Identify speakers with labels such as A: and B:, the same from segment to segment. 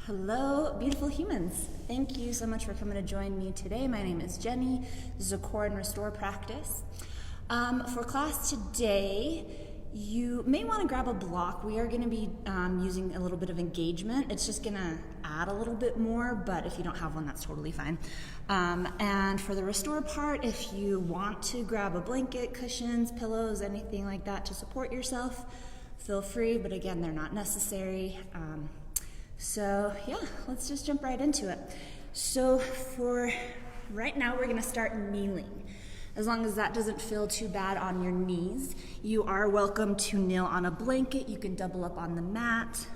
A: Hello, beautiful humans. Thank you so much for coming to join me today. My name is Jenny. This is a core and restore practice. For class today, you may want to grab a block. We are going to be using a little bit of engagement. It's just going to add a little bit more, but if you don't have one, that's totally fine. And for the restore part, if you want to grab a blanket, cushions, pillows, anything like that to support yourself, feel free, but again, they're not necessary. So yeah, let's just jump right into it. So for right now, we're gonna start kneeling. As long as that doesn't feel too bad on your knees, you are welcome to kneel on a blanket. You can double up on the mat.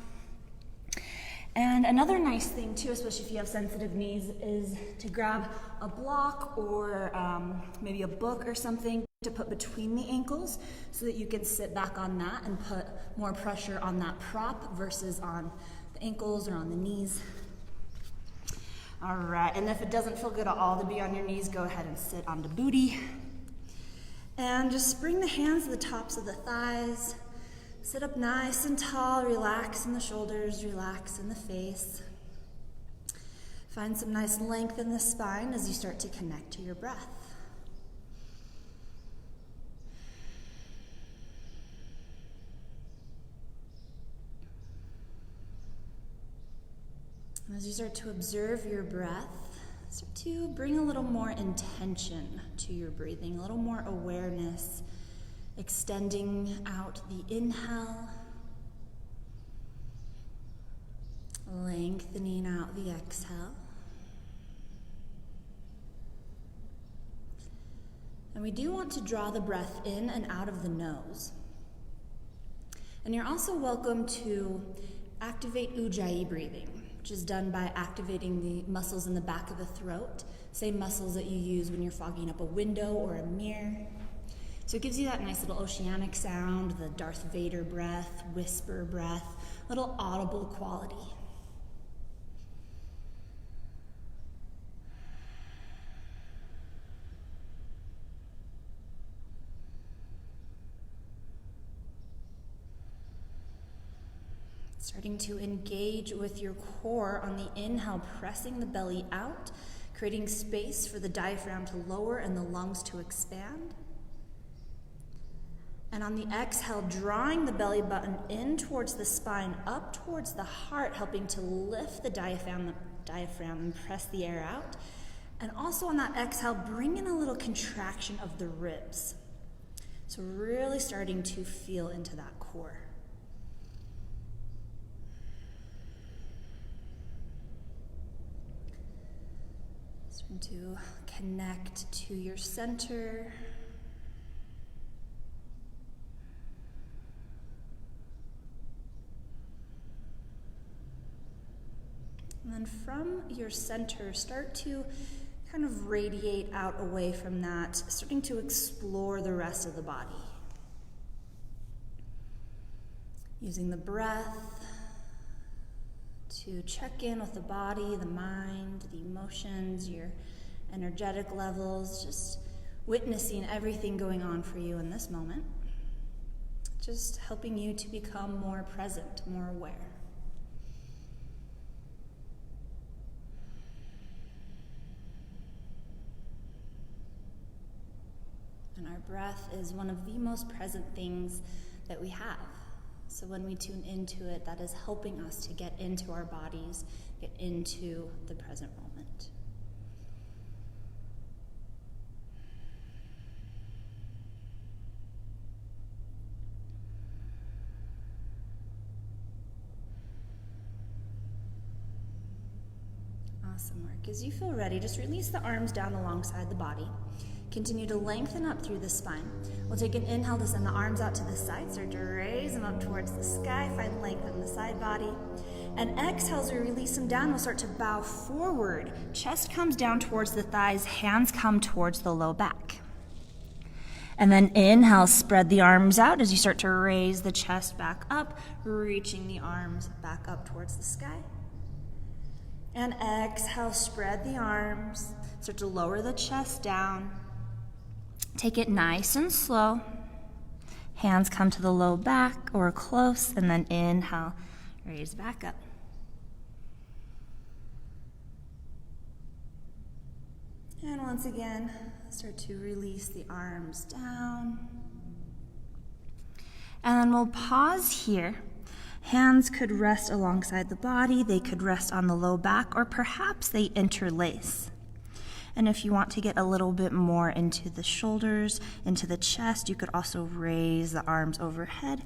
A: And another nice thing too, especially if you have sensitive knees, is to grab a block or maybe a book or something to put between the ankles so that you can sit back on that and put more pressure on that prop versus on the ankles or on the knees. All right, and if it doesn't feel good at all to be on your knees, go ahead and sit on the booty. And just bring the hands to the tops of the thighs. Sit up nice and tall, relax in the shoulders, relax in the face. Find some nice length in the spine as you start to connect to your breath. As you start to observe your breath, start to bring a little more intention to your breathing, a little more awareness, extending out the inhale, lengthening out the exhale. And we do want to draw the breath in and out of the nose. And you're also welcome to activate Ujjayi breathing, which is done by activating the muscles in the back of the throat, same muscles that you use when you're fogging up a window or a mirror. So it gives you that nice little oceanic sound, the Darth Vader breath, whisper breath, little audible quality. Starting to engage with your core on the inhale, pressing the belly out, creating space for the diaphragm to lower and the lungs to expand. And on the exhale, drawing the belly button in towards the spine, up towards the heart, helping to lift the diaphragm and press the air out. And also on that exhale, bring in a little contraction of the ribs. So really starting to feel into that core. To connect to your center. And then from your center, start to kind of radiate out away from that, starting to explore the rest of the body. Using the breath to check in with the body, the mind, the emotions, your energetic levels, just witnessing everything going on for you in this moment. Just helping you to become more present, more aware. And our breath is one of the most present things that we have. So when we tune into it, that is helping us to get into our bodies, get into the present moment. Awesome work. As you feel ready, just release the arms down alongside the body. Continue to lengthen up through the spine. We'll take an inhale to send the arms out to the side, start to raise them up towards the sky, find length in the side body. And exhale, as we release them down, we'll start to bow forward. Chest comes down towards the thighs, hands come towards the low back. And then inhale, spread the arms out as you start to raise the chest back up, reaching the arms back up towards the sky. And exhale, spread the arms, start to lower the chest down. Take it nice and slow. Hands come to the low back or close, and then inhale, raise back up. And once again, start to release the arms down. And then we'll pause here. Hands could rest alongside the body, they could rest on the low back, or perhaps they interlace. And if you want to get a little bit more into the shoulders, into the chest, you could also raise the arms overhead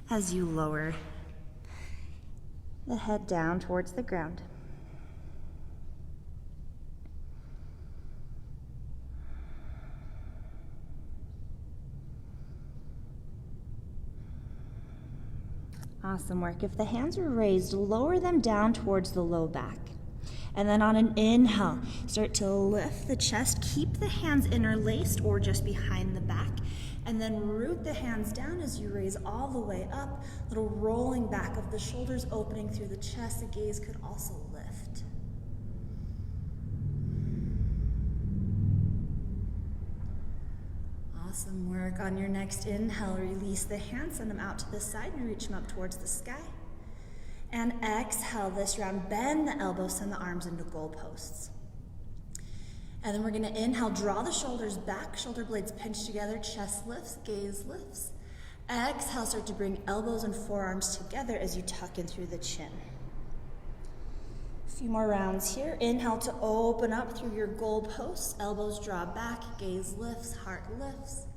A: as you lower the head down towards the ground. Awesome work. If the hands are raised, lower them down towards the low back. And then on an inhale, start to lift the chest. Keep the hands interlaced or just behind the back. And then root the hands down as you raise all the way up. Little rolling back of the shoulders, opening through the chest. The gaze could also lift. Awesome work. On your next inhale, release the hands, send them out to the side and reach them up towards the sky. And exhale this round, bend the elbows, send the arms into goalposts. And then we're gonna inhale, draw the shoulders back, shoulder blades pinch together, chest lifts, gaze lifts. Exhale, start to bring elbows and forearms together as you tuck in through the chin. A few more rounds here. Inhale to open up through your goalposts, elbows draw back, gaze lifts, heart lifts.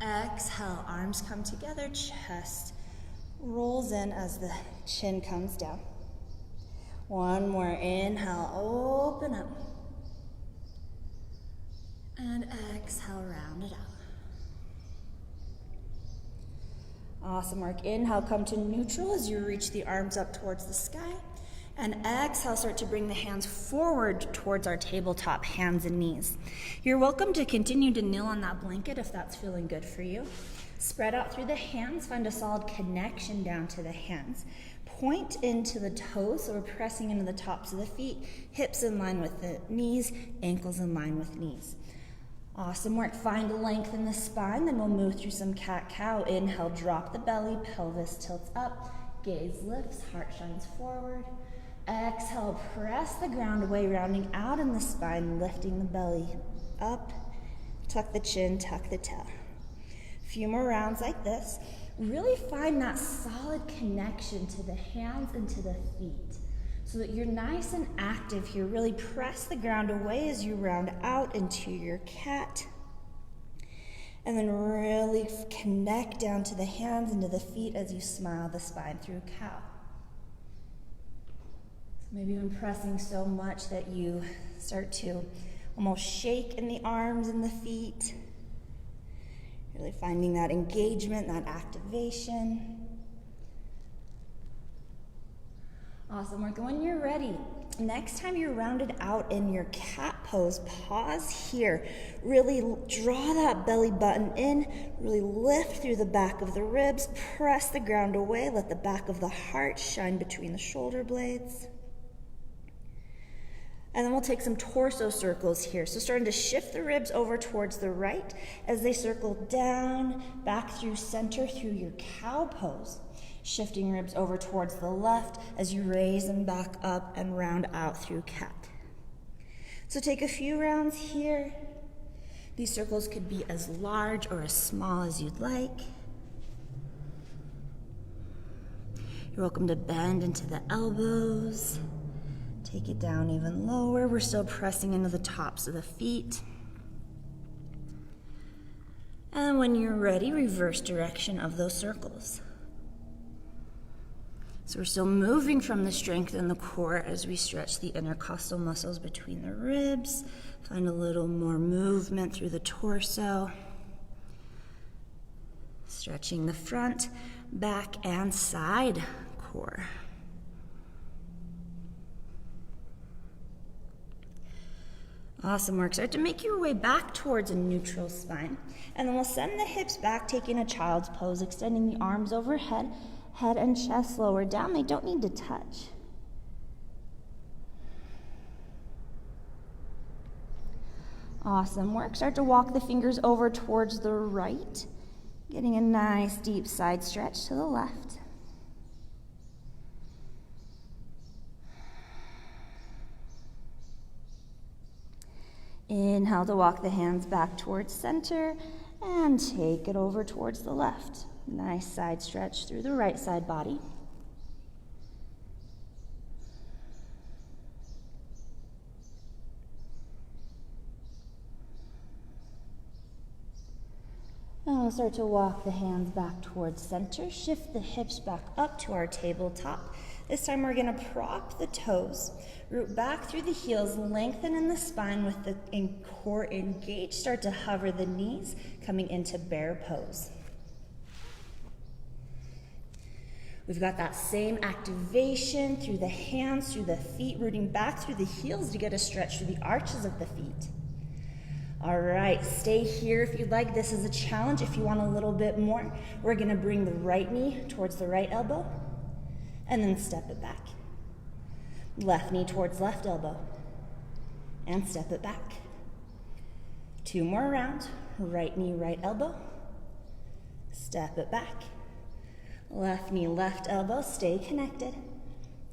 A: Exhale, arms come together, chest rolls in as the chin comes down. One more inhale, open up. And exhale, round it out. Awesome work. Inhale, come to neutral as you reach the arms up towards the sky. And exhale, start to bring the hands forward towards our tabletop, hands and knees. You're welcome to continue to kneel on that blanket if that's feeling good for you. Spread out through the hands, find a solid connection down to the hands. Point into the toes, so we're pressing into the tops of the feet, hips in line with the knees, ankles in line with knees. Awesome work. Find length in the spine, then we'll move through some cat-cow. Inhale, drop the belly, pelvis tilts up, gaze lifts, heart shines forward. Exhale, press the ground away, rounding out in the spine, lifting the belly up, tuck the chin, tuck the tail. A few more rounds like this. Really find that solid connection to the hands and to the feet so that you're nice and active here. Really press the ground away as you round out into your cat. And then really connect down to the hands and to the feet as you smile the spine through cow. Maybe even pressing so much that you start to almost shake in the arms and the feet. Really finding that engagement, that activation. Awesome work. When you're ready, next time you're rounded out in your cat pose, pause here. Really draw that belly button in. Really lift through the back of the ribs. Press the ground away. Let the back of the heart shine between the shoulder blades. And then we'll take some torso circles here. So starting to shift the ribs over towards the right as they circle down, back through center through your cow pose. Shifting ribs over towards the left as you raise them back up and round out through cat. So take a few rounds here. These circles could be as large or as small as you'd like. You're welcome to bend into the elbows. Take it down even lower. We're still pressing into the tops of the feet. And when you're ready, reverse direction of those circles. So we're still moving from the strength in the core as we stretch the intercostal muscles between the ribs. Find a little more movement through the torso. Stretching the front, back, and side core. Awesome work. Start to make your way back towards a neutral spine. And then we'll send the hips back, taking a child's pose, extending the arms overhead, head and chest lower down. They don't need to touch. Awesome work. Start to walk the fingers over towards the right, getting a nice deep side stretch to the left. Inhale to walk the hands back towards center and take it over towards the left. Nice side stretch through the right side body. And we'll start to walk the hands back towards center. Shift the hips back up to our tabletop. This time we're going to prop the toes, root back through the heels, lengthen in the spine with the core engaged. Start to hover the knees, coming into bear pose. We've got that same activation through the hands, through the feet, rooting back through the heels to get a stretch through the arches of the feet. All right, stay here if you'd like. This is a challenge. If you want a little bit more, we're going to bring the right knee towards the right elbow and then step it back. Left knee towards left elbow and step it back. 2 more rounds. Right knee, right elbow. Step it back. Left knee, left elbow. Stay connected.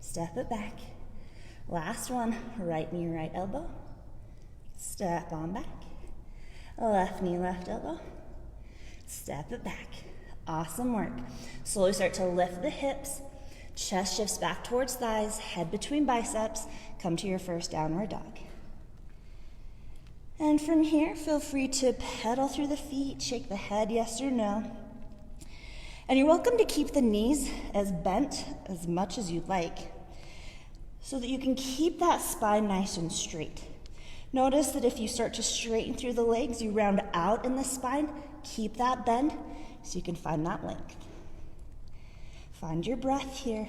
A: Step it back. Last one. Right knee, right elbow. Step on back. Left knee, left elbow. Step it back. Awesome work. Slowly start to lift the hips. Chest shifts back towards thighs, head between biceps. Come to your first downward dog. And from here, feel free to pedal through the feet, shake the head yes or no. And you're welcome to keep the knees as bent as much as you'd like so that you can keep that spine nice and straight. Notice that if you start to straighten through the legs, you round out in the spine. Keep that bend so you can find that length. Find your breath here.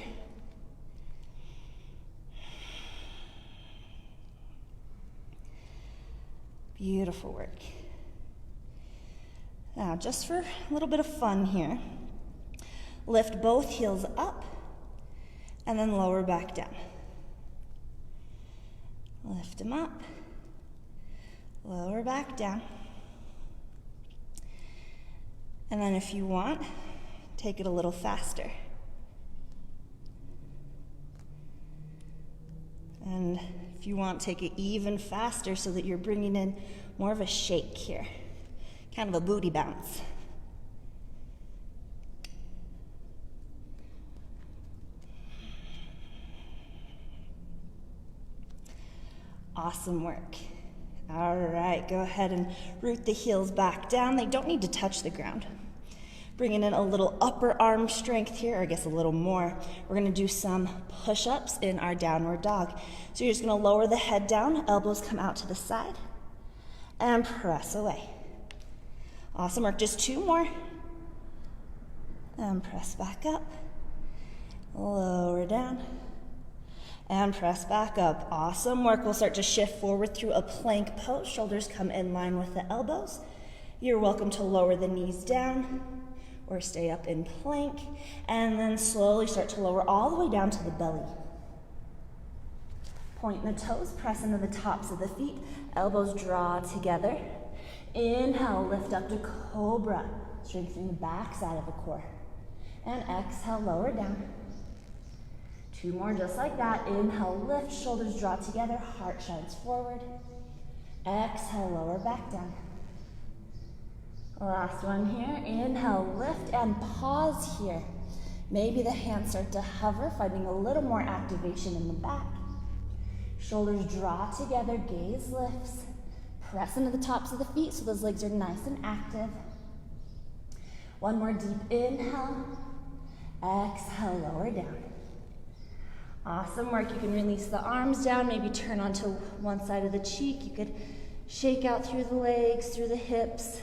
A: Beautiful work. Now, just for a little bit of fun here, lift both heels up and then lower back down. Lift them up, lower back down. And then if you want, take it a little faster. And if you want, take it even faster so that you're bringing in more of a shake here, kind of a booty bounce. Awesome work. All right, go ahead and root the heels back down. They don't need to touch the ground. Bringing in a little upper arm strength here, or I guess a little more. We're gonna do some push-ups in our downward dog. So you're just gonna lower the head down, elbows come out to the side, and press away. Awesome work, just 2 more. And press back up, lower down, and press back up. Awesome work. We'll start to shift forward through a plank pose. Shoulders come in line with the elbows. You're welcome to lower the knees down or stay up in plank, and then slowly start to lower all the way down to the belly. Point the toes, press into the tops of the feet, elbows draw together. Inhale, lift up to cobra, strengthening the back side of the core. And exhale, lower down. 2 more just like that. Inhale, lift, shoulders draw together, heart shines forward. Exhale, lower back down. Last one here. Inhale, lift, and pause here. Maybe the hands start to hover, finding a little more activation in the back. Shoulders draw together, gaze lifts. Press into the tops of the feet so those legs are nice and active. 1 more deep inhale. Exhale, lower down. Awesome work. You can release the arms down, maybe turn onto one side of the cheek. You could shake out through the legs, through the hips.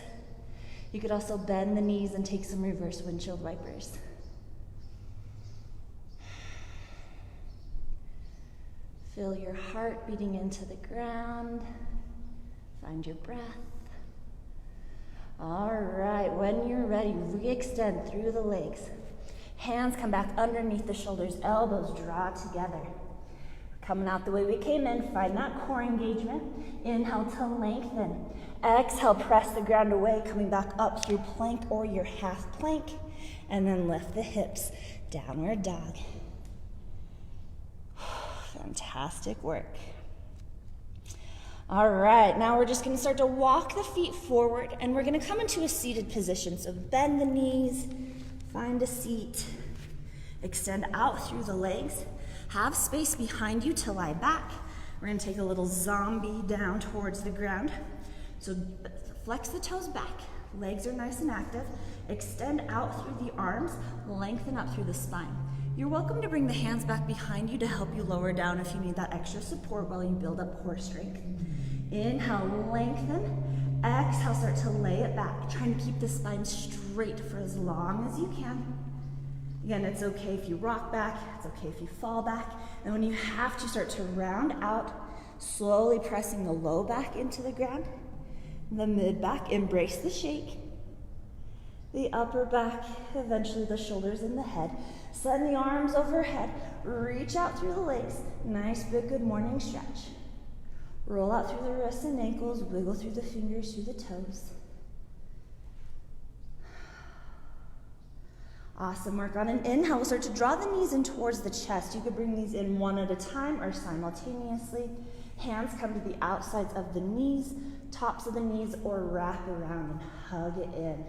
A: You could also bend the knees and take some reverse windshield wipers. Feel your heart beating into the ground. Find your breath. All right, when you're ready, re-extend through the legs. Hands come back underneath the shoulders, elbows draw together. Coming out the way we came in, find that core engagement. Inhale to lengthen. Exhale, press the ground away, coming back up through plank or your half plank. And then lift the hips, downward dog. Fantastic work. All right, now we're just gonna start to walk the feet forward and we're gonna come into a seated position. So bend the knees, find a seat, extend out through the legs, have space behind you to lie back. We're gonna take a little zombie down towards the ground. So flex the toes back, legs are nice and active, extend out through the arms, lengthen up through the spine. You're welcome to bring the hands back behind you to help you lower down if you need that extra support while you build up core strength. Inhale, lengthen. Exhale, start to lay it back. Trying to keep the spine straight for as long as you can. Again, it's okay if you rock back, it's okay if you fall back. And when you have to, start to round out, slowly pressing the low back into the ground. The mid back, embrace the shake. The upper back, eventually the shoulders and the head. Send the arms overhead, reach out through the legs. Nice big good morning stretch. Roll out through the wrists and ankles, wiggle through the fingers, through the toes. Awesome work. On an inhale, we'll start to draw the knees in towards the chest. You could bring these in one at a time or simultaneously. Hands come to the outsides of the knees, tops of the knees, or wrap around and hug it in.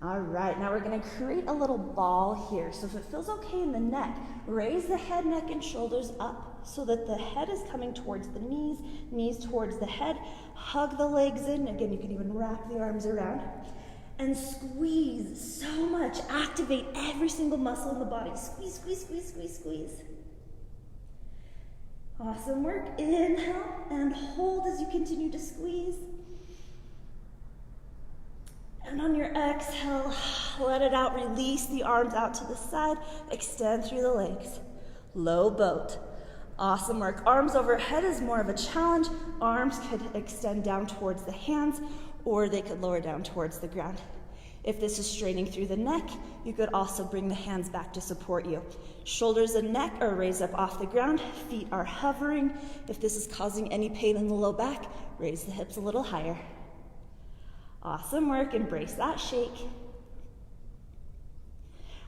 A: All right, now we're gonna create a little ball here. So if it feels okay in the neck, raise the head, neck, and shoulders up so that the head is coming towards the knees, knees towards the head. Hug the legs in. Again, you can even wrap the arms around. And squeeze so much. Activate every single muscle in the body. Squeeze, squeeze, squeeze, squeeze, squeeze. Awesome work. Inhale and hold as you continue to squeeze. And on your exhale, let it out, release the arms out to the side, extend through the legs. Low boat. Awesome work. Arms overhead is more of a challenge. Arms could extend down towards the hands, or they could lower down towards the ground. If this is straining through the neck, you could also bring the hands back to support you. Shoulders and neck are raised up off the ground, feet are hovering. If this is causing any pain in the low back, raise the hips a little higher. Awesome work, embrace that shake.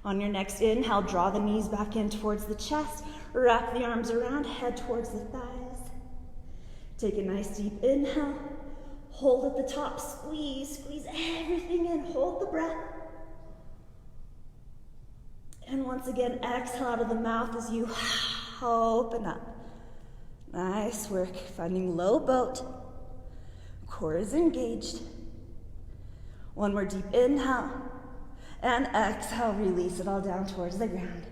A: On your next inhale, draw the knees back in towards the chest, wrap the arms around, head towards the thighs. Take a nice deep inhale, hold at the top, squeeze, squeeze everything in, hold the breath. And once again, exhale out of the mouth as you open up. Nice work, finding low boat, core is engaged. One more deep inhale, and exhale, release it all down towards the ground.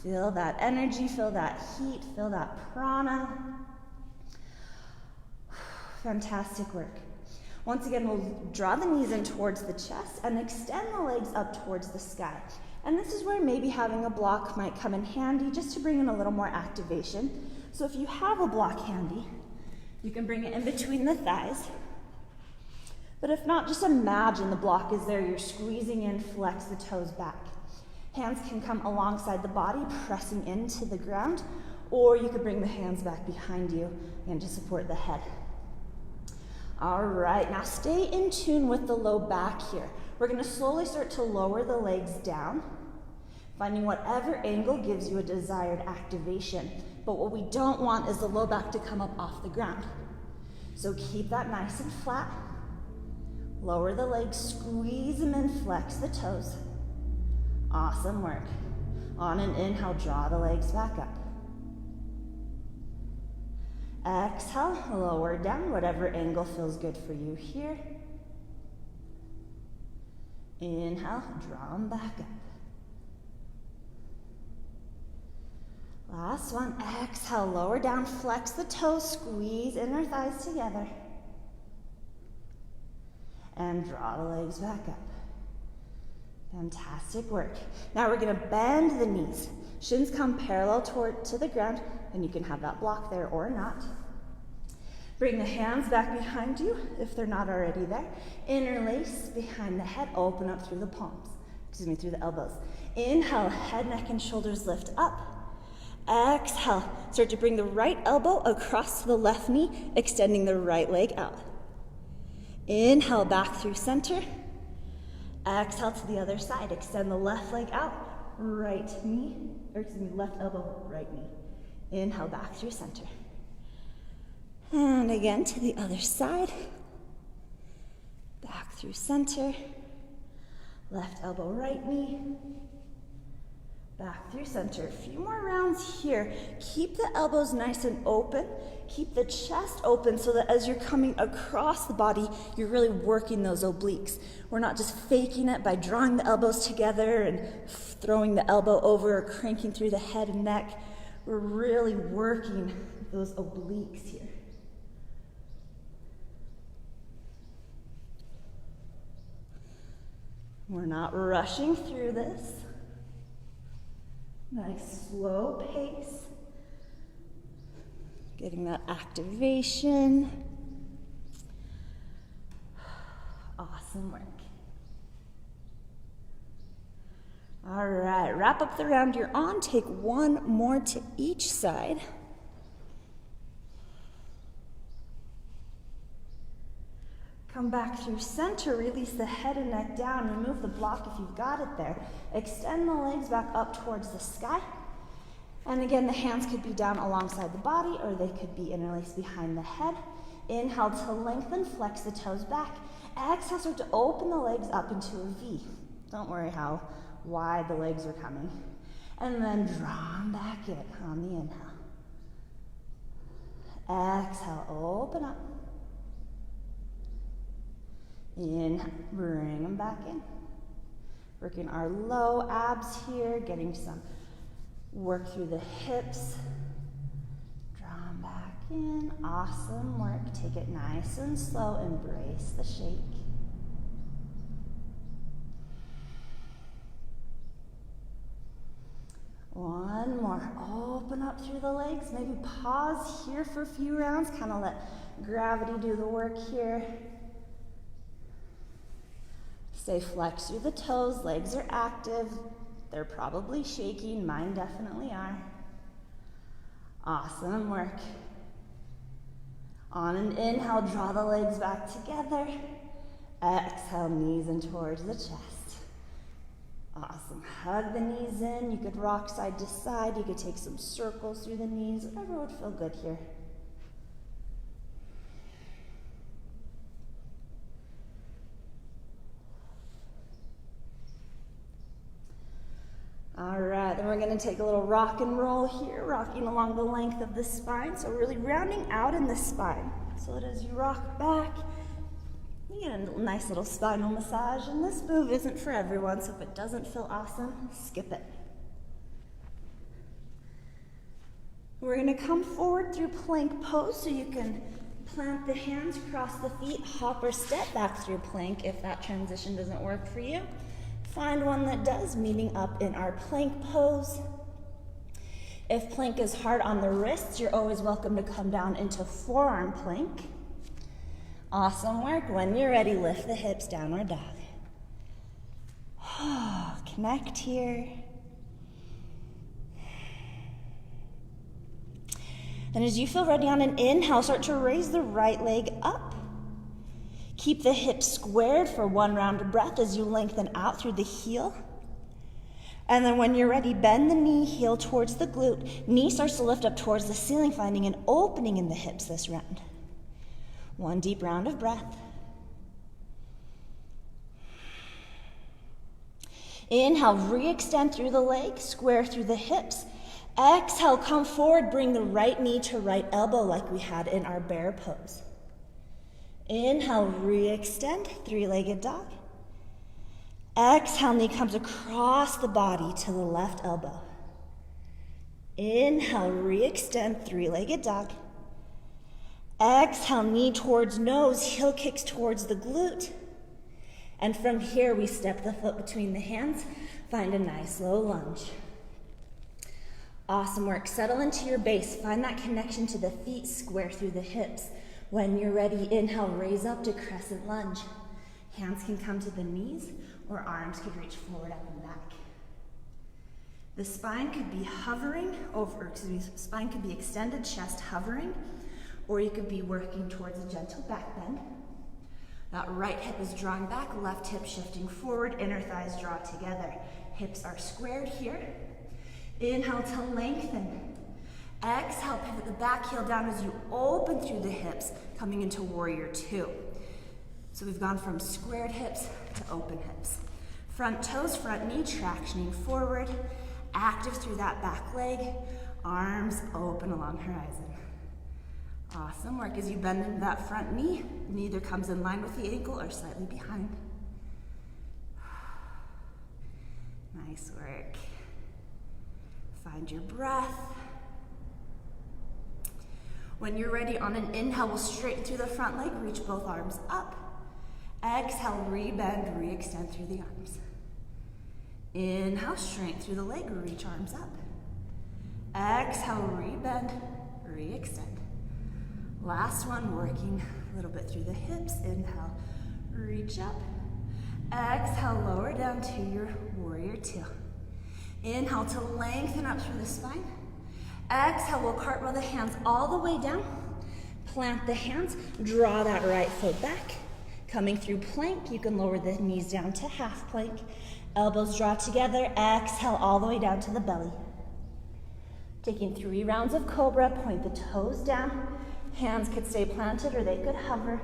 A: Feel that energy, feel that heat, feel that prana. Fantastic work. Once again, we'll draw the knees in towards the chest and extend the legs up towards the sky. And this is where maybe having a block might come in handy just to bring in a little more activation. So if you have a block handy, you can bring it in between the thighs. But if not, just imagine the block is there. You're squeezing in, flex the toes back. Hands can come alongside the body, pressing into the ground, or you could bring the hands back behind you and to support the head. All right, now stay in tune with the low back here. We're gonna slowly start to lower the legs down, finding whatever angle gives you a desired activation. But what we don't want is the low back to come up off the ground. So keep that nice and flat. Lower the legs, squeeze them in, flex the toes. Awesome work. On an inhale, draw the legs back up. Exhale, lower down, whatever angle feels good for you here. Inhale, draw them back up. Last one, exhale, lower down, flex the toes, squeeze inner thighs together. And draw the legs back up. Fantastic work. Now we're gonna bend the knees. Shins come parallel to the ground, and you can have that block there or not. Bring the hands back behind you if they're not already there. Interlace behind the head, open up through the palms, through the elbows. Inhale, head, neck, and shoulders lift up. Exhale, start to bring the right elbow across to the left knee, extending the right leg out. Inhale, back through center. Exhale to the other side, extend the left leg out, left elbow, right knee. Inhale, back through center. And again to the other side. Back through center. Left elbow, right knee. Back through center. A few more rounds here. Keep the elbows nice and open. Keep the chest open so that as you're coming across the body, you're really working those obliques. We're not just faking it by drawing the elbows together and throwing the elbow over or cranking through the head and neck. We're really working those obliques here. We're not rushing through this. Nice slow pace. Getting that activation. Awesome work. All right, wrap up the round you're on. Take one more to each side. Come back through center, release the head and neck down, remove the block if you've got it there. Extend the legs back up towards the sky. And again, the hands could be down alongside the body or they could be interlaced behind the head. Inhale to lengthen, flex the toes back. Exhale, start to open the legs up into a V. Don't worry how wide the legs are coming. And then draw them back in on the inhale. Exhale, open up. Inhale, bring them back in. Working our low abs here, getting some work through the hips. Draw them back in. Awesome work. Take it nice and slow. Embrace the shake. One more. Open up through the legs. Maybe pause here for a few rounds. Kind of let gravity do the work here. Stay flexed through the toes. Legs are active. They're probably shaking. Mine definitely are. Awesome work. On an inhale, draw the legs back together. Exhale, knees in towards the chest. Awesome. Hug the knees in. You could rock side to side. You could take some circles through the knees. Whatever would feel good here. All right, then we're going to take a little rock and roll here, rocking along the length of the spine. So really rounding out in the spine. So that as you rock back, you get a nice little spinal massage. And this move isn't for everyone, so if it doesn't feel awesome, skip it. We're going to come forward through plank pose, so you can plant the hands, cross the feet, hop or step back through plank if that transition doesn't work for you. Find one that does, meeting up in our plank pose. If plank is hard on the wrists, you're always welcome to come down into forearm plank. Awesome work. When you're ready, lift the hips, downward dog. Connect here. And as you feel ready on an inhale, start to raise the right leg up. Keep the hips squared for one round of breath as you lengthen out through the heel. And then when you're ready, bend the knee, heel towards the glute. Knee starts to lift up towards the ceiling, finding an opening in the hips this round. One deep round of breath. Inhale, re-extend through the leg, square through the hips. Exhale, come forward, bring the right knee to right elbow like we had in our bear pose. Inhale, re-extend, three-legged dog. Exhale, knee comes across the body to the left elbow. Inhale, re-extend, three-legged dog. Exhale, knee towards nose, heel kicks towards the glute. And from here, we step the foot between the hands, find a nice low lunge. Awesome work. Settle into your base. Find that connection to the feet, square through the hips. When you're ready, inhale, raise up to crescent lunge. Hands can come to the knees or arms could reach forward, up and back. The spine could be hovering over, spine could be extended, chest hovering, or you could be working towards a gentle back bend. That right hip is drawing back, left hip shifting forward, inner thighs draw together. Hips are squared here. Inhale to lengthen. Exhale, pivot the back heel down as you open through the hips, coming into warrior two. So we've gone from squared hips to open hips. Front toes, front knee, tractioning forward, active through that back leg, arms open along horizon. Awesome work. As you bend into that front knee, neither comes in line with the ankle or slightly behind. Nice work. Find your breath. When you're ready, on an inhale, we'll straighten through the front leg, reach both arms up. Exhale, rebend, re-extend through the arms. Inhale, straighten through the leg, reach arms up. Exhale, rebend, re-extend. Last one, working a little bit through the hips. Inhale, reach up. Exhale, lower down to your warrior two. Inhale to lengthen up through the spine. Exhale, we'll cartwheel the hands all the way down. Plant the hands, draw that right foot back. Coming through plank, you can lower the knees down to half plank. Elbows draw together, exhale all the way down to the belly. Taking 3 rounds of cobra, point the toes down. Hands could stay planted or they could hover.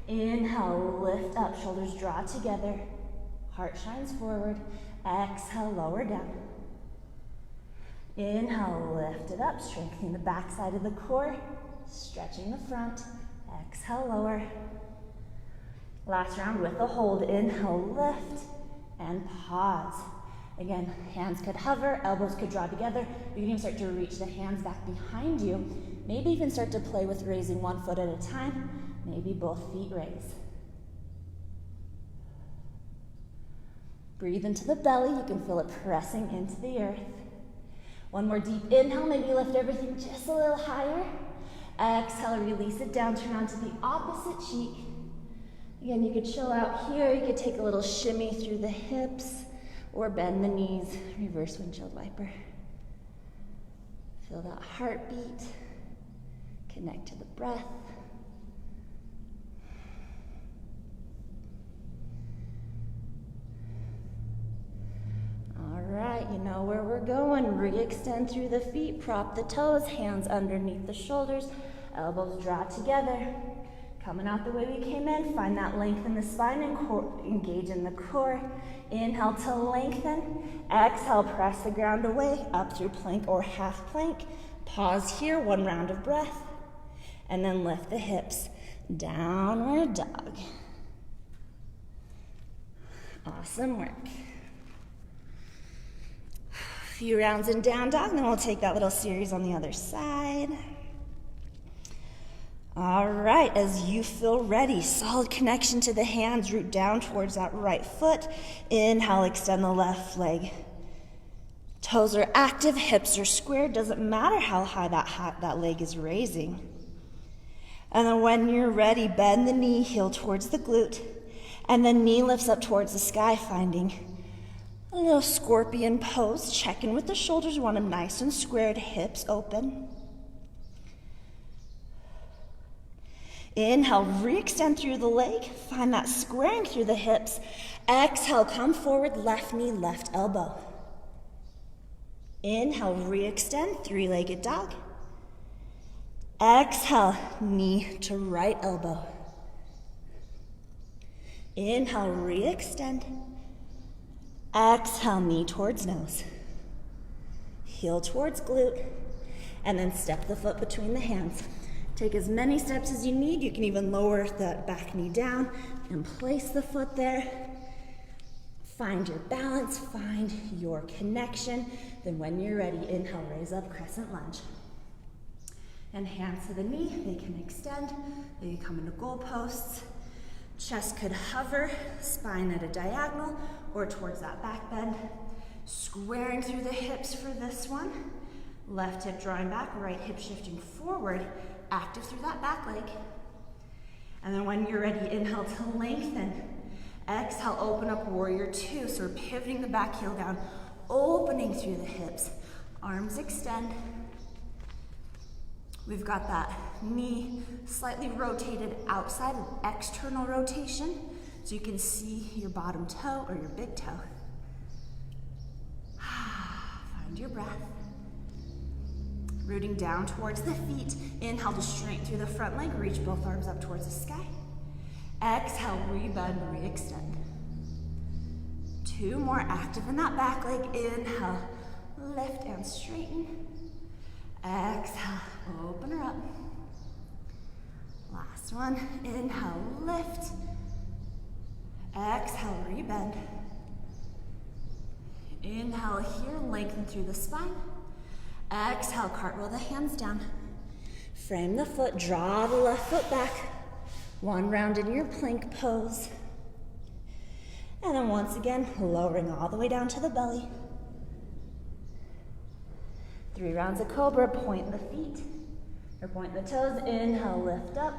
A: Inhale, lift up, shoulders draw together. Heart shines forward. Exhale, lower down. Inhale, lift it up, strengthening the back side of the core, stretching the front. Exhale, lower. Last round with a hold. Inhale, lift, and pause. Again, hands could hover, elbows could draw together. You can even start to reach the hands back behind you. Maybe even start to play with raising one foot at a time. Maybe both feet raise. Breathe into the belly. You can feel it pressing into the earth. One more deep inhale. Maybe lift everything just a little higher. Exhale, release it down, turn onto the opposite cheek. Again, you could chill out here. You could take a little shimmy through the hips or bend the knees, reverse windshield wiper. Feel that heartbeat. Connect to the breath. All right, you know where we're going. Re-extend through the feet, prop the toes, hands underneath the shoulders, elbows draw together. Coming out the way we came in, find that length in the spine and engage in the core. Inhale to lengthen. Exhale, press the ground away, up through plank or half plank. Pause here, 1 round of breath. And then lift the hips, downward dog. Awesome work. A few rounds in down dog, then we'll take that little series on the other side. All right, as you feel ready, solid connection to the hands, root down towards that right foot. Inhale, extend the left leg. Toes are active, hips are squared. Doesn't matter how high that leg is raising. And then when you're ready, bend the knee, heel towards the glute. And then knee lifts up towards the sky, finding a little scorpion pose. Check in with the shoulders. You want them nice and squared, hips open. Inhale, re-extend through the leg. Find that squaring through the hips. Exhale, come forward, left knee, left elbow. Inhale, re-extend, 3-legged dog. Exhale, knee to right elbow. Inhale, re-extend. Exhale, knee towards nose. Heel towards glute. And then step the foot between the hands. Take as many steps as you need. You can even lower the back knee down and place the foot there. Find your balance, find your connection. Then when you're ready, inhale, raise up, crescent lunge. And hands to the knee, they can extend. They can come into goalposts. Chest could hover, spine at a diagonal or towards that back bend. Squaring through the hips for this one. Left hip drawing back, right hip shifting forward. Active through that back leg. And then when you're ready, inhale to lengthen. Exhale, open up warrior two. So we're pivoting the back heel down, opening through the hips. Arms extend. We've got that knee slightly rotated outside, an external rotation. So you can see your bottom toe or your big toe. Find your breath. Rooting down towards the feet. Inhale to straighten through the front leg. Reach both arms up towards the sky. Exhale, rebend, re-extend. 2 more, active in that back leg. Inhale, lift and straighten. Exhale, open her up. Last one, inhale, lift. Exhale, rebend. Inhale here, lengthen through the spine. Exhale, cartwheel the hands down. Frame the foot, draw the left foot back. 1 round in your plank pose. And then once again, lowering all the way down to the belly. 3 rounds of cobra, point the feet, or point the toes. Inhale, lift up.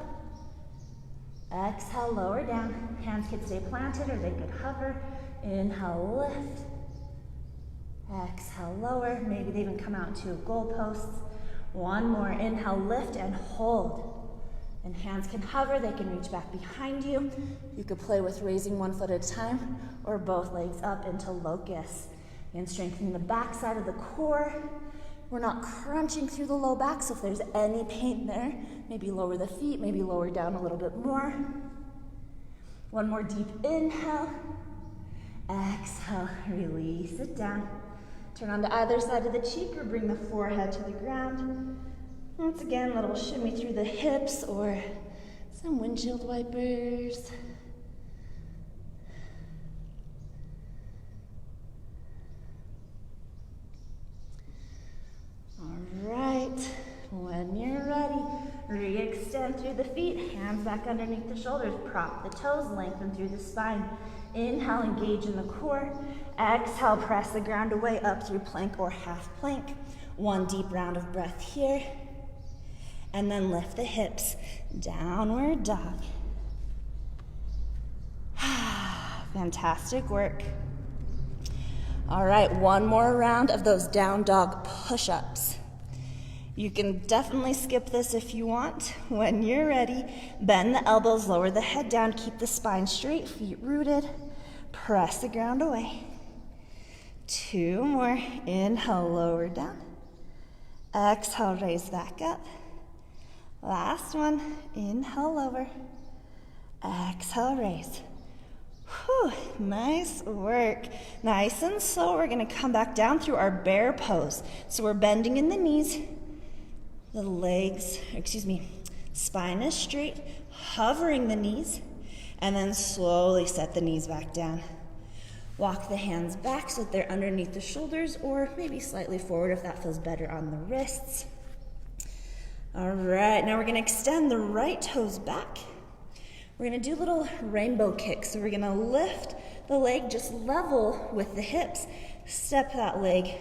A: Exhale, lower down. Hands could stay planted or they could hover. Inhale, lift. Exhale, lower. Maybe they even come out into goalposts. 1 more, inhale, lift and hold. And hands can hover, they can reach back behind you. You could play with raising 1 foot at a time or both legs up into locust. And strengthening the back side of the core. We're not crunching through the low back, so if there's any pain there, maybe lower the feet, maybe lower down a little bit more. 1 more deep inhale. Exhale, release it down. Turn onto either side of the cheek or bring the forehead to the ground. Once again, a little shimmy through the hips or some windshield wipers. All right, when you're ready, re-extend through the feet, hands back underneath the shoulders, prop the toes, lengthen through the spine. Inhale, engage in the core. Exhale, press the ground away up through plank or half plank. 1 deep round of breath here. And then lift the hips, downward dog. Fantastic work. All right, 1 more round of those down dog push-ups. You can definitely skip this if you want. When you're ready, bend the elbows, lower the head down, keep the spine straight, feet rooted. Press the ground away. 2 more. Inhale, lower down. Exhale, raise back up. Last one. Inhale, lower. Exhale, raise. Whew, nice work. Nice and slow. We're going to come back down through our bear pose. So we're bending in the knees. The legs, spine is straight, hovering the knees, and then slowly set the knees back down. Walk the hands back so that they're underneath the shoulders, or maybe slightly forward if that feels better on the wrists. All right, now we're going to extend the right toes back. We're going to do little rainbow kicks. So we're going to lift the leg just level with the hips, step that leg,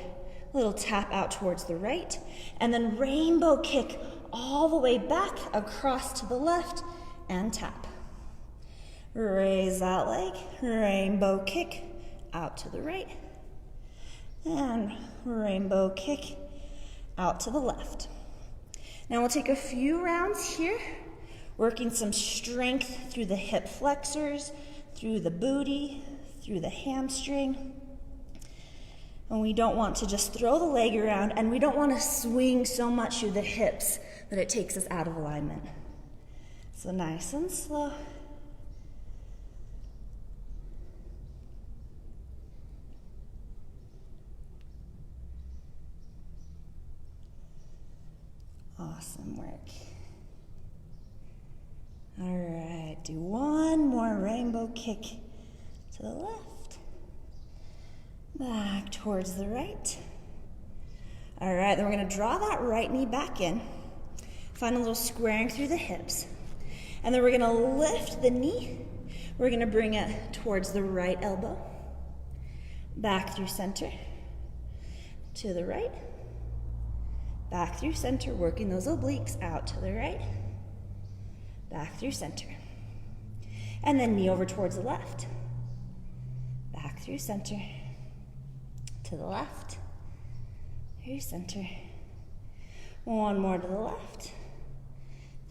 A: little tap out towards the right, and then rainbow kick all the way back across to the left and tap. Raise that leg, rainbow kick out to the right, and rainbow kick out to the left. Now we'll take a few rounds here, working some strength through the hip flexors, through the booty, through the hamstring. And we don't want to just throw the leg around, and we don't want to swing so much through the hips that it takes us out of alignment. So nice and slow. Awesome work. All right, do 1 more rainbow kick to the left. Back towards the right. All right, then we're going to draw that right knee back in. Find a little squaring through the hips. And then we're going to lift the knee. We're going to bring it towards the right elbow. Back through center. To the right. Back through center, working those obliques out to the right. Back through center. And then knee over towards the left. Back through center. To the left. Through center. 1 more to the left.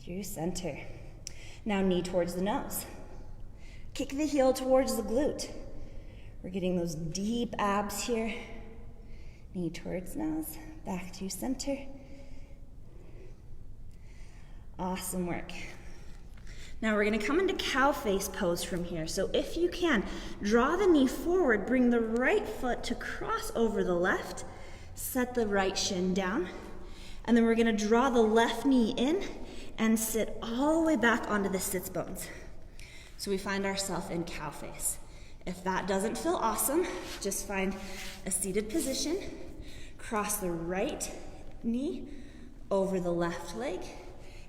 A: Through center. Now knee towards the nose. Kick the heel towards the glute. We're getting those deep abs here. knee towards nose, back through center. Awesome work. Now we're going to come into cow face pose from here. So if you can, draw the knee forward, bring the right foot to cross over the left, set the right shin down, and then we're going to draw the left knee in and sit all the way back onto the sits bones. So we find ourselves in cow face. If that doesn't feel awesome, just find a seated position, cross the right knee over the left leg,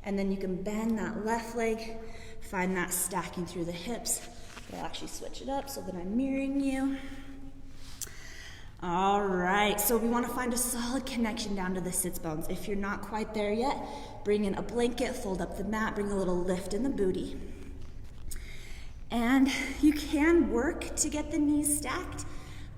A: and then you can bend that left leg, find that stacking through the hips. I'll actually switch it up so that I'm mirroring you. All right, so we want to find a solid connection down to the sits bones. If you're not quite there yet, bring in a blanket, fold up the mat, bring a little lift in the booty. And you can work to get the knees stacked.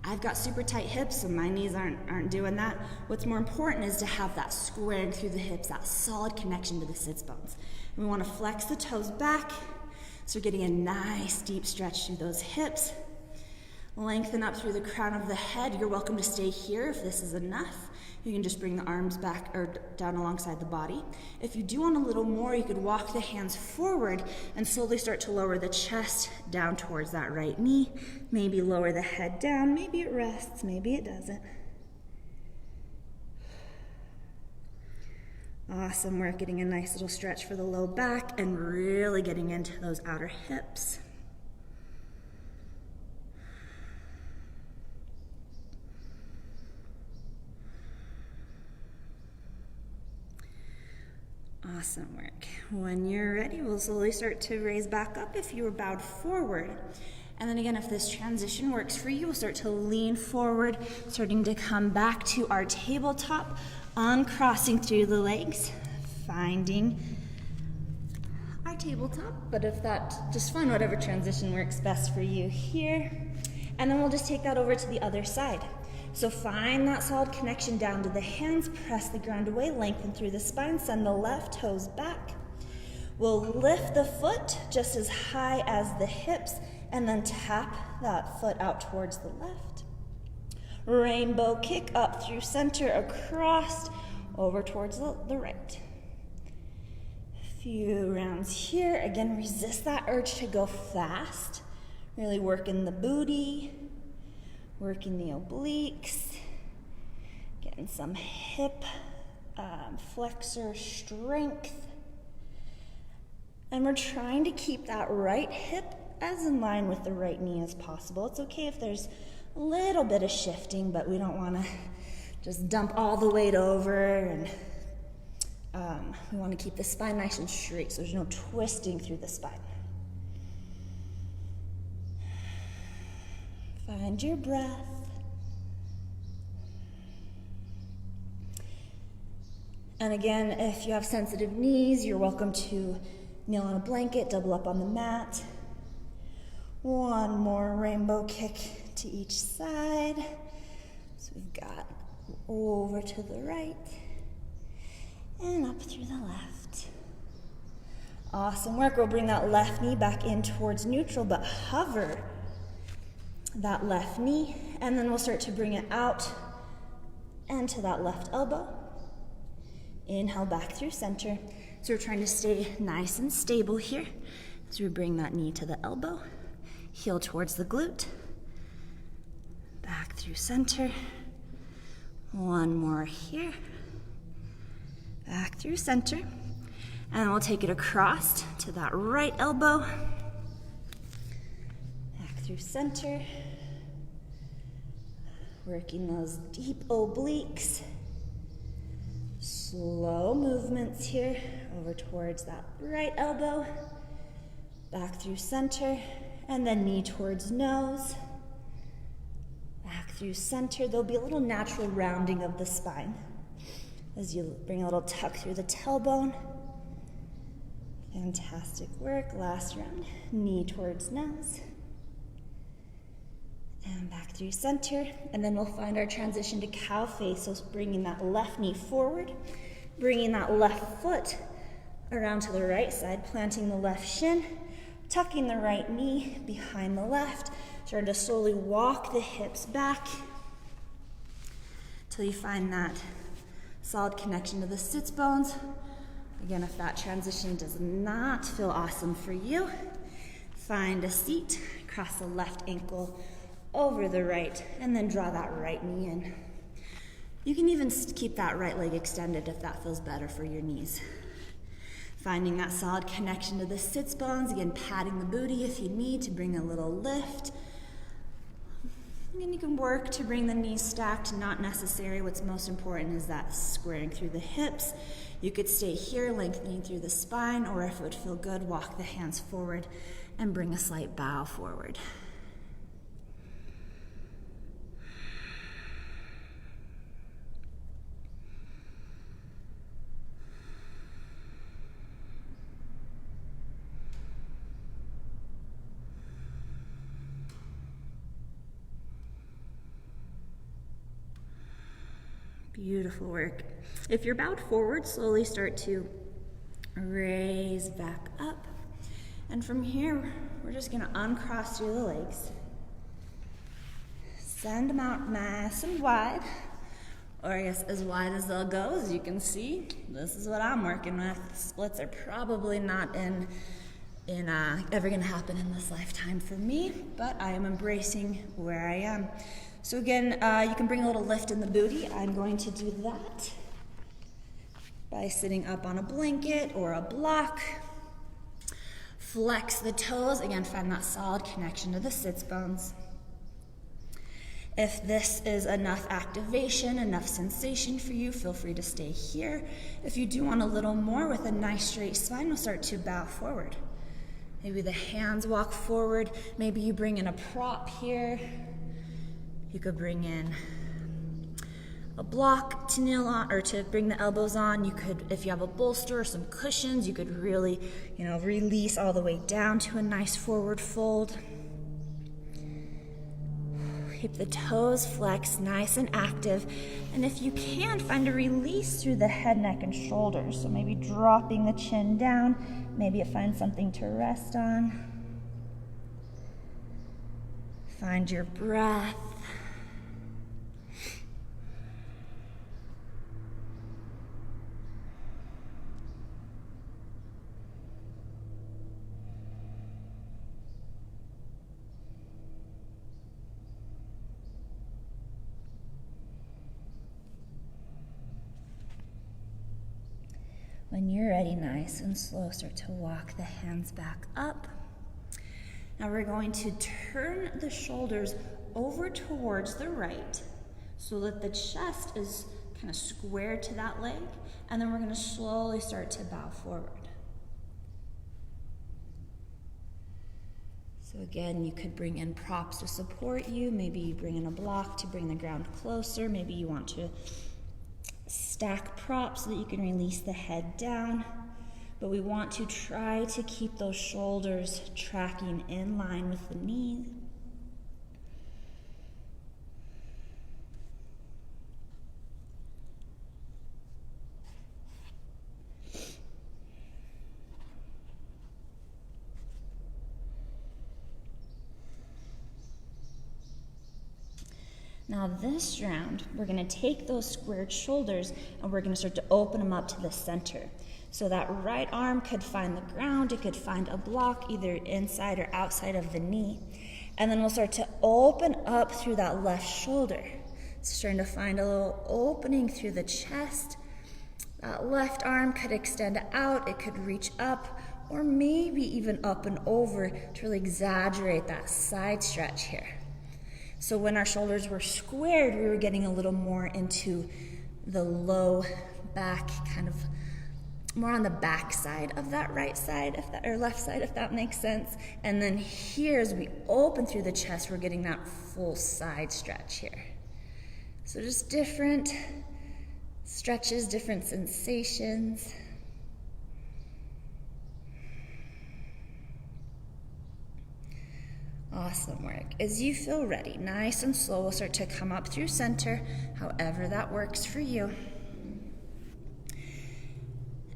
A: I've got super tight hips, so my knees aren't doing that. What's more important is to have that squaring through the hips, that solid connection to the sits bones. And we want to flex the toes back, so we're getting a nice deep stretch through those hips. Lengthen up through the crown of the head. You're welcome to stay here if this is enough. You can just bring the arms back or down alongside the body. If you do want a little more, you could walk the hands forward and slowly start to lower the chest down towards that right knee. Maybe lower the head down. Maybe it rests, maybe it doesn't. Awesome work, getting a nice little stretch for the low back and really getting into those outer hips. Awesome work. When you're ready, we'll slowly start to raise back up if you were bowed forward. And then again, if this transition works for you, we'll start to lean forward, starting to come back to our tabletop, uncrossing through the legs, finding our tabletop. But if that, just find whatever transition works best for you here. And then we'll just take that over to the other side. So find that solid connection down to the hands, press the ground away, lengthen through the spine, send the left toes back. We'll lift the foot just as high as the hips and then tap that foot out towards the left. Rainbow kick up through center, across, over towards the right. Few rounds here. Again, resist that urge to go fast. Really working the booty. Working the obliques, getting some hip flexor strength. And we're trying to keep that right hip as in line with the right knee as possible. It's okay if there's a little bit of shifting, but we don't want to just dump all the weight over. And we want to keep the spine nice and straight so there's no twisting through the spine. Find your breath. And again, if you have sensitive knees, you're welcome to kneel on a blanket, double up on the mat. One more rainbow kick to each side. So we've got over to the right and up through the left. Awesome work. We'll bring that left knee back in towards neutral, but hover that left knee, and then we'll start to bring it out and to that left elbow. Inhale back through center. So we're trying to stay nice and stable here. So we bring that knee to the elbow, heel towards the glute, back through center. One more here, back through center. And we'll take it across to that right elbow, back through center. Working those deep obliques. Slow movements here, over towards that right elbow, back through center, and then knee towards nose, back through center. There'll be a little natural rounding of the spine as you bring a little tuck through the tailbone. Fantastic work. Last round, knee towards nose. And back through center, and then we'll find our transition to cow face. So bringing that left knee forward, bringing that left foot around to the right side, planting the left shin, tucking the right knee behind the left, starting to slowly walk the hips back till you find that solid connection to the sits bones. Again, if that transition does not feel awesome for you, find a seat, cross the left ankle over the right, and then draw that right knee in. You can even keep that right leg extended if that feels better for your knees. Finding that solid connection to the sits bones, again, patting the booty if you need to bring a little lift. And you can work to bring the knees stacked, not necessary. What's most important is that squaring through the hips. You could stay here, lengthening through the spine, or if it would feel good, walk the hands forward and bring a slight bow forward. Beautiful work. If you're bowed forward, slowly start to raise back up. And from here, we're just gonna uncross through the legs. Send them out nice and wide, or I guess as wide as they'll go. As you can see, this is what I'm working with. Splits are probably not ever gonna happen in this lifetime for me, but I am embracing where I am. So again, you can bring a little lift in the booty. I'm going to do that by sitting up on a blanket or a block. Flex the toes. Again, find that solid connection to the sits bones. If this is enough activation, enough sensation for you, feel free to stay here. If you do want a little more with a nice straight spine, we'll start to bow forward. Maybe the hands walk forward. Maybe you bring in a prop here. You could bring in a block to kneel on, or to bring the elbows on. You could, if you have a bolster or some cushions, you could really, release all the way down to a nice forward fold. Keep the toes flexed, nice and active. And if you can, find a release through the head, neck, and shoulders. So maybe dropping the chin down. Maybe find something to rest on. Find your breath. When you're ready, nice and slow, start to walk the hands back up. Now we're going to turn the shoulders over towards the right so that the chest is kind of square to that leg, and then we're going to slowly start to bow forward. So again, you could bring in props to support you. Maybe you bring in a block to bring the ground closer. Maybe you want to stack props so that you can release the head down. But we want to try to keep those shoulders tracking in line with the knee. Now this round, we're going to take those squared shoulders and we're going to start to open them up to the center. So that right arm could find the ground, it could find a block either inside or outside of the knee. And then we'll start to open up through that left shoulder. So starting to find a little opening through the chest. That left arm could extend out, it could reach up, or maybe even up and over to really exaggerate that side stretch here. So when our shoulders were squared, we were getting a little more into the low back, kind of more on the back side of that right side, or left side, if that makes sense. And then here, as we open through the chest, we're getting that full side stretch here. So just different stretches, different sensations. Awesome work. As you feel ready, nice and slow, we'll start to come up through center, however that works for you.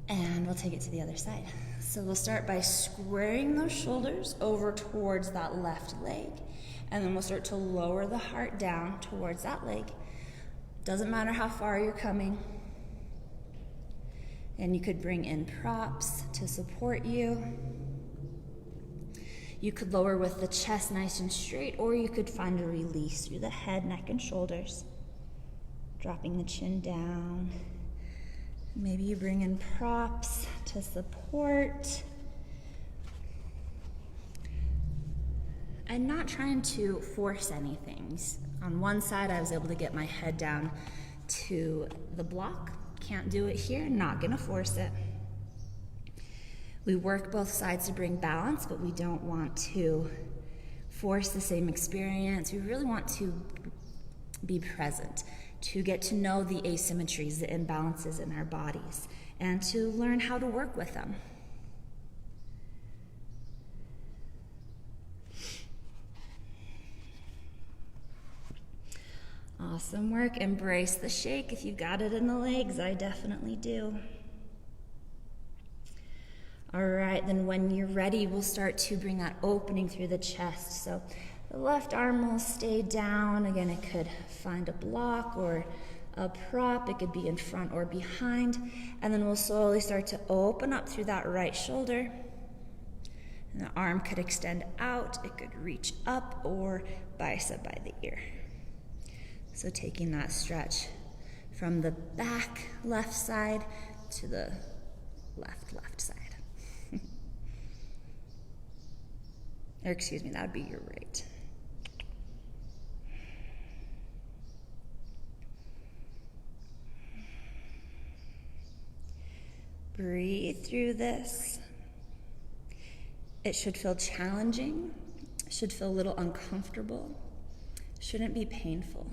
A: And we'll take it to the other side. So we'll start by squaring those shoulders over towards that left leg. And then we'll start to lower the heart down towards that leg. Doesn't matter how far you're coming. And you could bring in props to support you. You could lower with the chest nice and straight, or you could find a release through the head, neck, and shoulders. Dropping the chin down. Maybe you bring in props to support. And not trying to force anything. On one side, I was able to get my head down to the block. Can't do it here, not gonna force it. We work both sides to bring balance, but we don't want to force the same experience. We really want to be present, to get to know the asymmetries, the imbalances in our bodies, and to learn how to work with them. Awesome work. Embrace the shake if you've got it in the legs. I definitely do. All right, then when you're ready, we'll start to bring that opening through the chest. So the left arm will stay down. Again, it could find a block or a prop. It could be in front or behind. And then we'll slowly start to open up through that right shoulder. And the arm could extend out. It could reach up or bicep by the ear. So taking that stretch from the back left side to the left side. Or excuse me, that would be your right. Breathe through this. It should feel challenging, should feel a little uncomfortable, shouldn't be painful.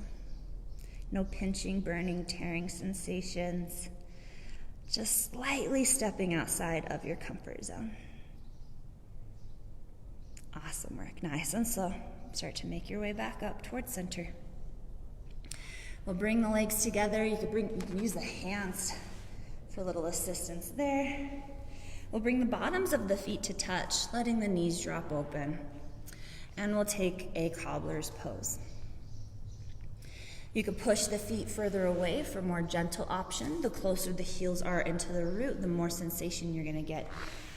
A: No pinching, burning, tearing sensations. Just slightly stepping outside of your comfort zone. Awesome work. Nice and slow. Start to make your way back up towards center. We'll bring the legs together. You can use the hands for a little assistance there. We'll bring the bottoms of the feet to touch, letting the knees drop open. And we'll take a cobbler's pose. You could push the feet further away for a more gentle option. The closer the heels are into the root, the more sensation you're gonna get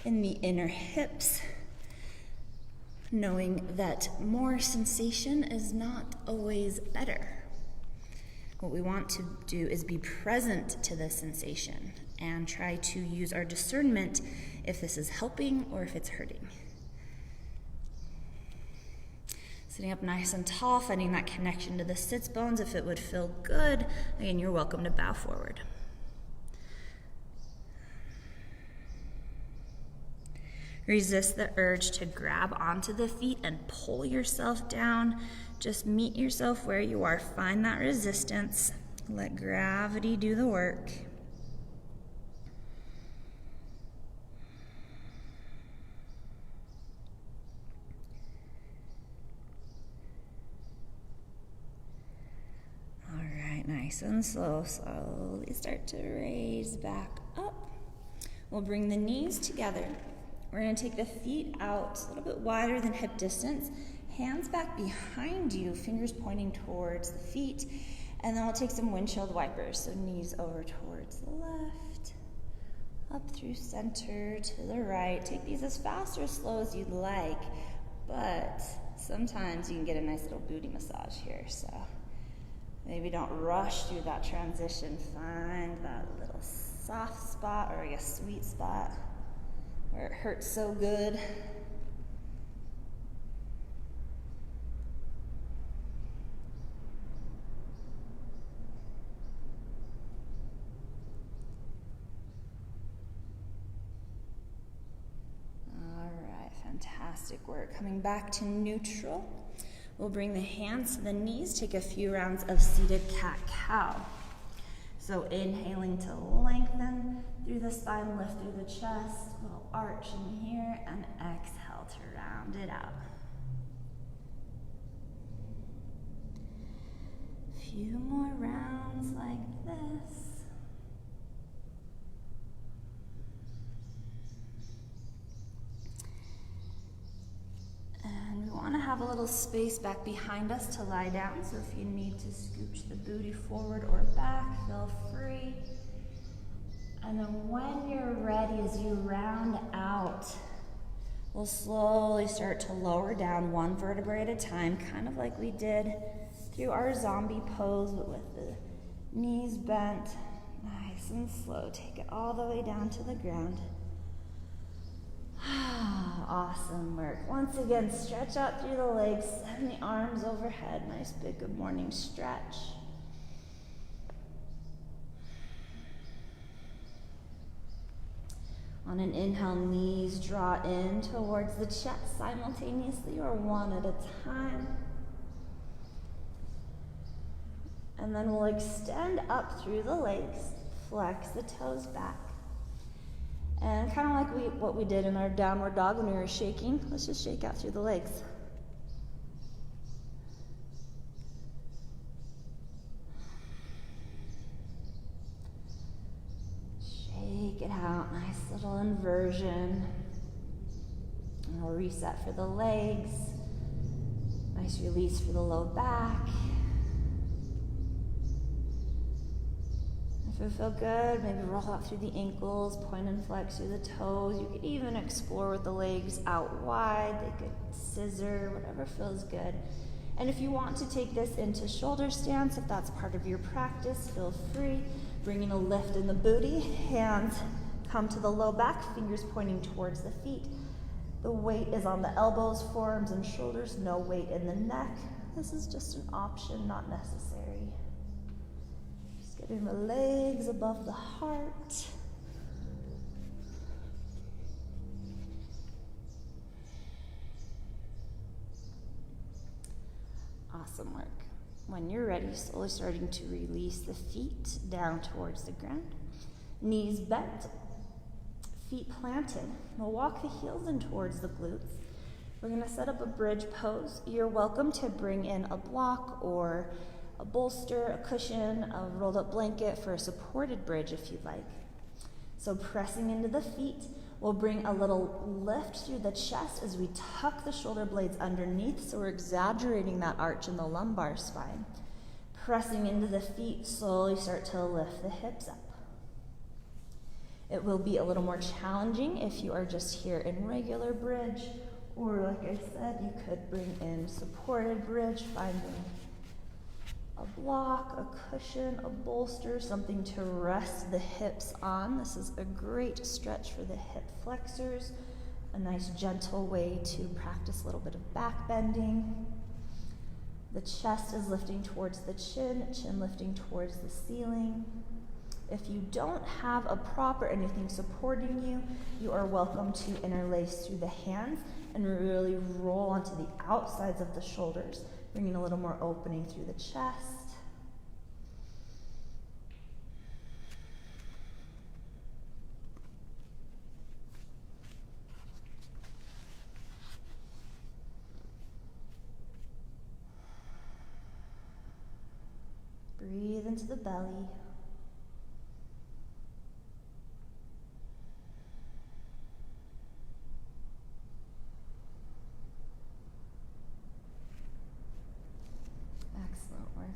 A: in the inner hips. Knowing that more sensation is not always better. What we want to do is be present to the sensation and try to use our discernment if this is helping or if it's hurting. Sitting up nice and tall, finding that connection to the sits bones. If it would feel good, again, you're welcome to bow forward. Resist the urge to grab onto the feet and pull yourself down. Just meet yourself where you are. Find that resistance. Let gravity do the work. Nice and slow, slowly start to raise back up. We'll bring the knees together. We're going to take the feet out a little bit wider than hip distance. Hands back behind you, fingers pointing towards the feet. And then we'll take some windshield wipers. So knees over towards the left, up through center to the right. Take these as fast or as slow as you'd like, but sometimes you can get a nice little booty massage here. So maybe don't rush through that transition. Find that little soft spot, or I guess sweet spot, where it hurts so good. All right, fantastic work. Coming back to neutral. We'll bring the hands to the knees, take a few rounds of seated cat-cow. So inhaling to lengthen through the spine, lift through the chest, little arch in here, and exhale to round it out. Few more rounds like this. And we want to have a little space back behind us to lie down, so if you need to scooch the booty forward or back, feel free. And then when you're ready, as you round out, we'll slowly start to lower down one vertebrae at a time, kind of like we did through our zombie pose, but with the knees bent, nice and slow. Take it all the way down to the ground. Awesome work. Once again, stretch out through the legs, send the arms overhead. Nice big good morning stretch. On an inhale, knees draw in towards the chest simultaneously or one at a time. And then we'll extend up through the legs, flex the toes back. And kind of like what we did in our downward dog when we were shaking, let's just shake out through the legs. Shake it out, nice little inversion. And we'll reset for the legs. Nice release for the low back. If it feel good, maybe roll out through the ankles, point and flex through the toes. You could even explore with the legs out wide. They could scissor, whatever feels good. And if you want to take this into shoulder stance, if that's part of your practice, feel free. Bringing a lift in the booty, hands come to the low back, fingers pointing towards the feet. The weight is on the elbows, forearms, and shoulders, no weight in the neck. This is just an option, not necessary. Just getting the legs above the heart. Awesome work. When you're ready, slowly starting to release the feet down towards the ground. Knees bent, feet planted. We'll walk the heels in towards the glutes. We're gonna set up a bridge pose. You're welcome to bring in a block or a bolster, a cushion, a rolled up blanket for a supported bridge if you'd like. So pressing into the feet, we'll bring a little lift through the chest as we tuck the shoulder blades underneath, so we're exaggerating that arch in the lumbar spine. Pressing into the feet, slowly start to lift the hips up. It will be a little more challenging if you are just here in regular bridge, or like I said, you could bring in supported bridge, finding a block, a cushion, a bolster, something to rest the hips on. This is a great stretch for the hip flexors, a nice gentle way to practice a little bit of back bending. The chest is lifting towards the chin, chin lifting towards the ceiling. If you don't have a prop or anything supporting you, you are welcome to interlace through the hands and really roll onto the outsides of the shoulders, bringing a little more opening through the chest. Breathe into the belly.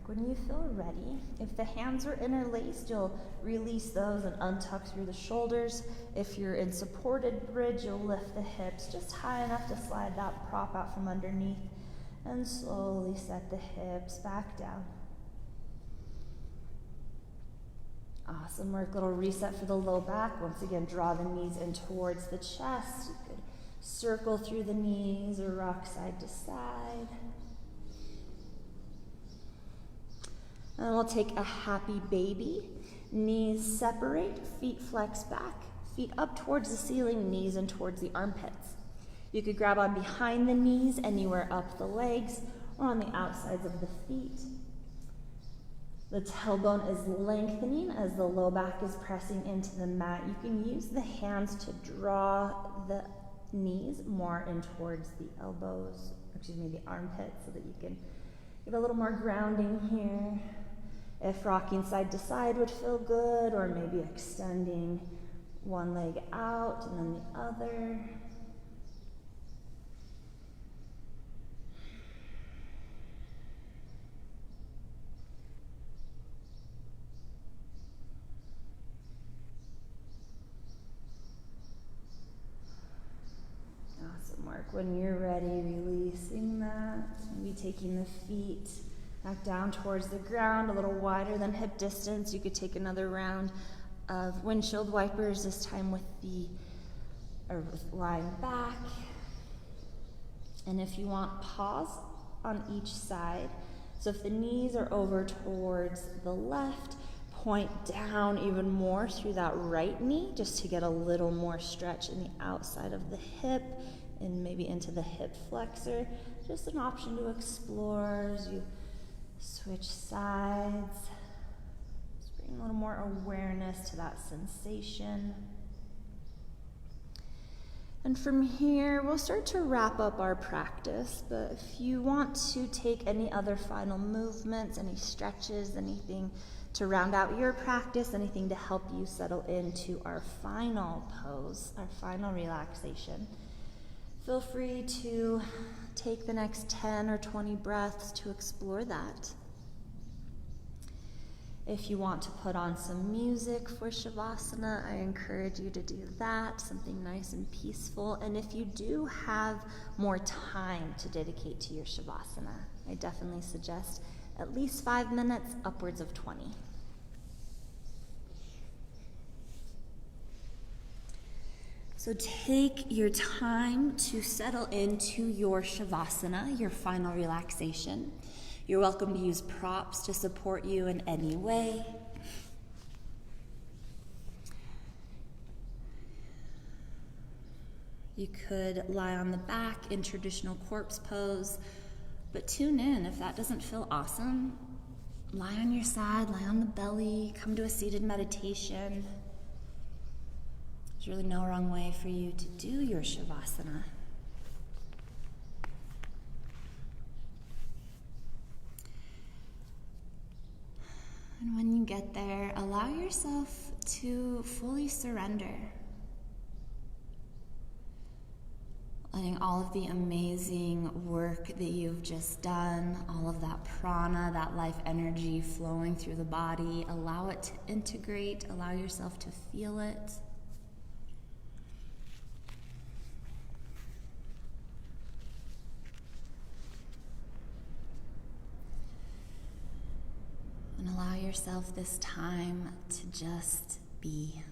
A: When you feel ready, if the hands are interlaced, you'll release those and untuck through the shoulders. If you're in supported bridge, you'll lift the hips just high enough to slide that prop out from underneath and slowly set the hips back down. Awesome work. Little reset for the low back. Once again, draw the knees in towards the chest. You could circle through the knees or rock side to side. And we'll take a happy baby. Knees separate, feet flex back, feet up towards the ceiling, knees in towards the armpits. You could grab on behind the knees, anywhere up the legs, or on the outsides of the feet. The tailbone is lengthening as the low back is pressing into the mat. You can use the hands to draw the knees more in towards the elbows, the armpits, so that you can get a little more grounding here. If rocking side to side would feel good, or maybe extending one leg out and then the other. when you're ready, releasing that. Maybe taking the feet back down towards the ground, a little wider than hip distance. You could take another round of windshield wipers, this time with lying back. And if you want, pause on each side. So if the knees are over towards the left, point down even more through that right knee just to get a little more stretch in the outside of the hip and maybe into the hip flexor. Just an option to explore as you switch sides. Just bring a little more awareness to that sensation. And from here, we'll start to wrap up our practice, but if you want to take any other final movements, any stretches, anything to round out your practice, anything to help you settle into our final pose, our final relaxation, feel free to take the next 10 or 20 breaths to explore that. If you want to put on some music for Shavasana, I encourage you to do that, something nice and peaceful. And if you do have more time to dedicate to your Shavasana, I definitely suggest at least 5 minutes, upwards of 20. So take your time to settle into your Shavasana, your final relaxation. You're welcome to use props to support you in any way. You could lie on the back in traditional corpse pose, but tune in if that doesn't feel awesome. Lie on your side, lie on the belly, come to a seated meditation. There's really no wrong way for you to do your Shavasana. And when you get there, allow yourself to fully surrender. Letting all of the amazing work that you've just done, all of that prana, that life energy flowing through the body, allow it to integrate, allow yourself to feel it. And allow yourself this time to just be.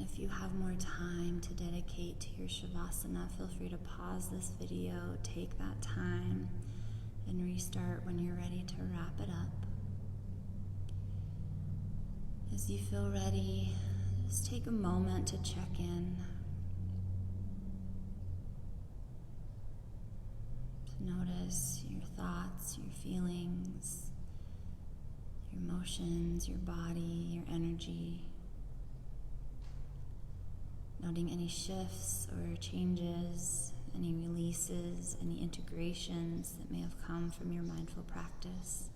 A: If you have more time to dedicate to your Shavasana, feel free to pause this video, take that time, and restart when you're ready to wrap it up. As you feel ready, just take a moment to check in. To notice your thoughts, your feelings, your emotions, your body, your energy. Noting any shifts or changes, any releases, any integrations that may have come from your mindful practice.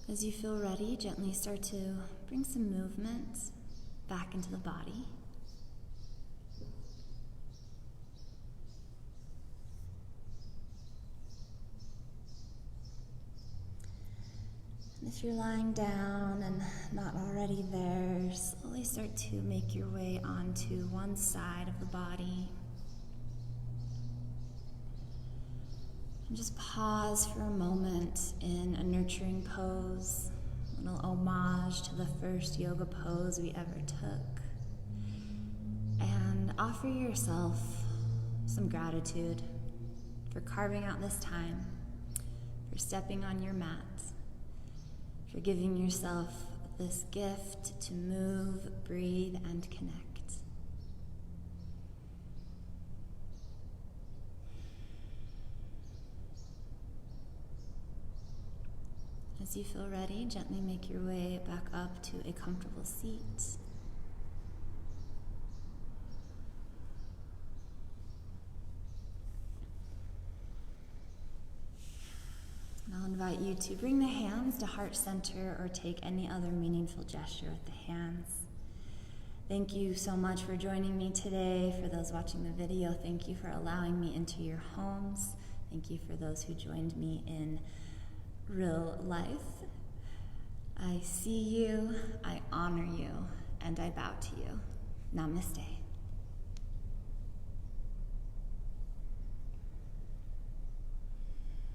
A: As you feel ready, gently start to bring some movement back into the body. And if you're lying down and not already there, slowly start to make your way onto one side of the body. And just pause for a moment in a nurturing pose, a little homage to the first yoga pose we ever took. And offer yourself some gratitude for carving out this time, for stepping on your mat, for giving yourself this gift to move, breathe, and connect. As you feel ready, gently make your way back up to a comfortable seat. And I'll invite you to bring the hands to heart center or take any other meaningful gesture with the hands. Thank you so much for joining me today. For those watching the video, thank you for allowing me into your homes. Thank you for those who joined me in real life. I see you, I honor you, and I bow to you. Namaste.